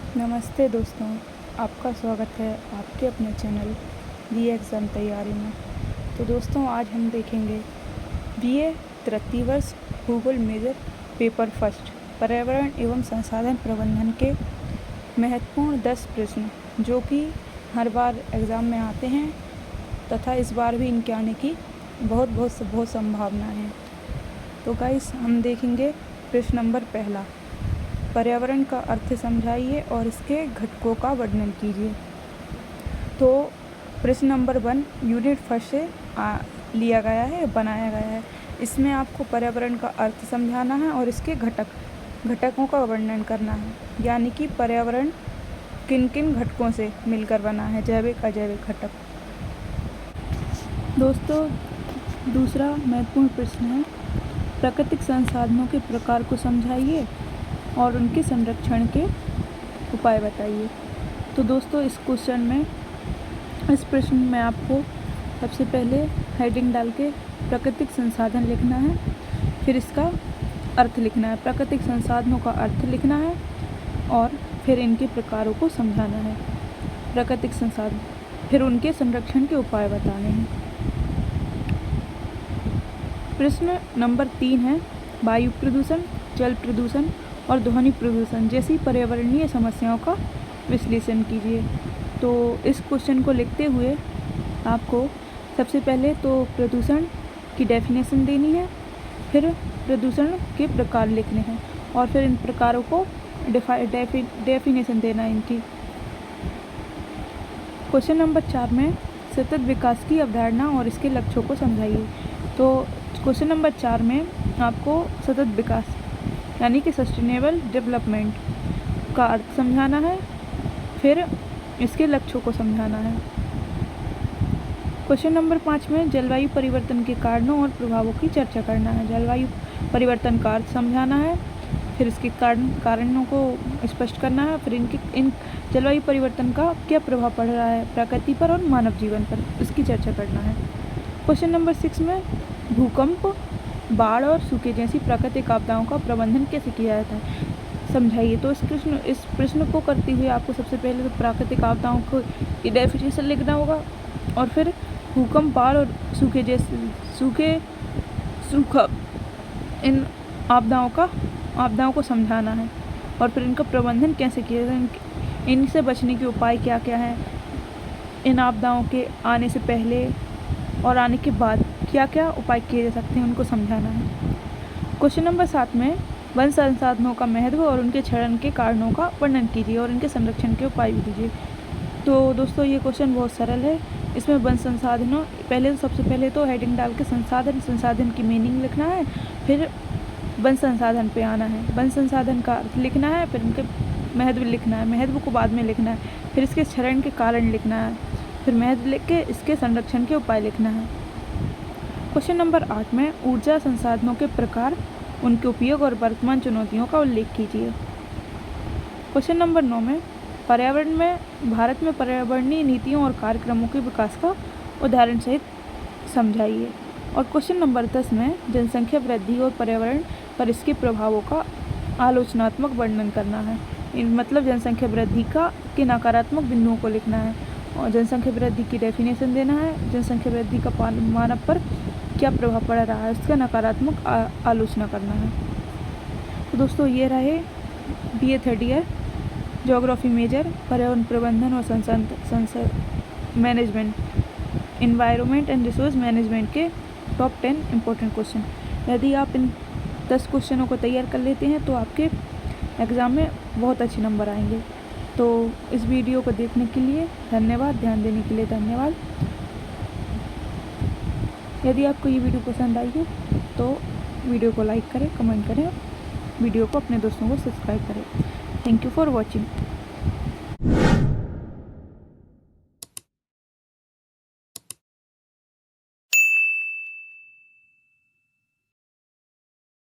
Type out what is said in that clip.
नमस्ते दोस्तों, आपका स्वागत है आपके अपने चैनल बीए एग्ज़ाम तैयारी में। तो दोस्तों आज हम देखेंगे बीए तृतीय वर्ष भूगोल मेजर पेपर फर्स्ट पर्यावरण एवं संसाधन प्रबंधन के महत्वपूर्ण 10 प्रश्न जो कि हर बार एग्ज़ाम में आते हैं तथा इस बार भी इनके आने की बहुत संभावना है। तो गाइस हम देखेंगे प्रश्न नंबर पहला, पर्यावरण का अर्थ समझाइए और इसके घटकों का वर्णन कीजिए। तो प्रश्न नंबर 1 यूनिट फर्स्ट से लिया गया है, बनाया गया है। इसमें आपको पर्यावरण का अर्थ समझाना है और इसके घटकों का वर्णन करना है, यानी कि पर्यावरण किन किन घटकों से मिलकर बना है, जैविक अजैविक घटक। दोस्तों दूसरा महत्वपूर्ण प्रश्न है, प्राकृतिक संसाधनों के प्रकार को समझाइए और उनके संरक्षण के उपाय बताइए। तो दोस्तों इस प्रश्न में आपको सबसे पहले हेडिंग डाल के प्राकृतिक संसाधन लिखना है, फिर इसका अर्थ लिखना है, प्राकृतिक संसाधनों का अर्थ लिखना है और फिर इनके प्रकारों को समझाना है। प्राकृतिक संसाधन, फिर उनके संरक्षण के उपाय बताने हैं। प्रश्न नंबर 3 है, वायु प्रदूषण, जल प्रदूषण और ध्वनि प्रदूषण जैसी पर्यावरणीय समस्याओं का विश्लेषण कीजिए। तो इस क्वेश्चन को लिखते हुए आपको सबसे पहले तो प्रदूषण की डेफिनेशन देनी है, फिर प्रदूषण के प्रकार लिखने हैं और फिर इन प्रकारों को डेफिनेशन देना है इनकी। क्वेश्चन नंबर 4 में सतत विकास की अवधारणा और इसके लक्ष्यों को समझाइए। तो क्वेश्चन नंबर 4 में आपको सतत विकास यानी कि सस्टेनेबल डेवलपमेंट का अर्थ समझाना है, फिर इसके लक्ष्यों को समझाना है। क्वेश्चन नंबर 5 में जलवायु परिवर्तन के कारणों और प्रभावों की चर्चा करना है। जलवायु परिवर्तन का अर्थ समझाना है, फिर इसके कारणों को स्पष्ट करना है, फिर इन जलवायु परिवर्तन का क्या प्रभाव पड़ रहा है प्रकृति पर और मानव जीवन पर, इसकी चर्चा करना है। क्वेश्चन नंबर 6 में भूकंप, बाढ़ और सूखे जैसी प्राकृतिक आपदाओं का प्रबंधन कैसे किया जाता है, समझाइए। तो इस प्रश्न को करते हुए आपको सबसे पहले तो प्राकृतिक आपदाओं को की डेफिनेशन लिखना होगा और फिर भूकंप, बाढ़ और सूखा इन आपदाओं को समझाना है और फिर इनका प्रबंधन कैसे किया जाए, इनसे बचने के उपाय क्या क्या हैं, इन आपदाओं के आने से पहले और आने के बाद क्या क्या उपाय किए जा सकते हैं, उनको समझाना है। क्वेश्चन नंबर 7 में वन संसाधनों का महत्व और उनके क्षरण के कारणों का वर्णन कीजिए और इनके संरक्षण के उपाय भी दीजिए। तो दोस्तों ये क्वेश्चन बहुत सरल है। इसमें वन संसाधनों सबसे पहले तो हेडिंग डाल के संसाधन की मीनिंग लिखना है, फिर वन संसाधन पे आना है, वन संसाधन का अर्थ लिखना है, फिर उनके महत्व लिखना है, महत्व को बाद में लिखना है, फिर इसके क्षरण के कारण लिखना है, फिर महत्व लिख के इसके संरक्षण के उपाय लिखना है। क्वेश्चन नंबर 8 में ऊर्जा संसाधनों के प्रकार, उनके उपयोग और वर्तमान चुनौतियों का उल्लेख कीजिए। क्वेश्चन नंबर 9 में भारत में पर्यावरणीय नीतियों और कार्यक्रमों के विकास का उदाहरण सहित समझाइए। और क्वेश्चन नंबर 10 में जनसंख्या वृद्धि और पर्यावरण पर इसके प्रभावों का आलोचनात्मक वर्णन करना है। मतलब जनसंख्या वृद्धि के नकारात्मक बिंदुओं को लिखना है और जनसंख्या वृद्धि की डेफिनेशन देना है, जनसंख्या वृद्धि का मानव पर क्या प्रभाव पड़ रहा है उसका नकारात्मक आलोचना करना है। तो दोस्तों ये रहे BA third year geography major पर्यावरण प्रबंधन और management, environment and resource management के टॉप 10 इम्पोर्टेंट क्वेश्चन। यदि आप इन 10 क्वेश्चनों को तैयार कर लेते हैं तो आपके एग्ज़ाम में बहुत अच्छे नंबर आएंगे। तो इस वीडियो को देखने के लिए धन्यवाद, ध्यान देने के लिए धन्यवाद। यदि आपको ये वीडियो पसंद आई है तो वीडियो को लाइक करें, कमेंट करें, वीडियो को अपने दोस्तों को सब्सक्राइब करें। Thank you for watching.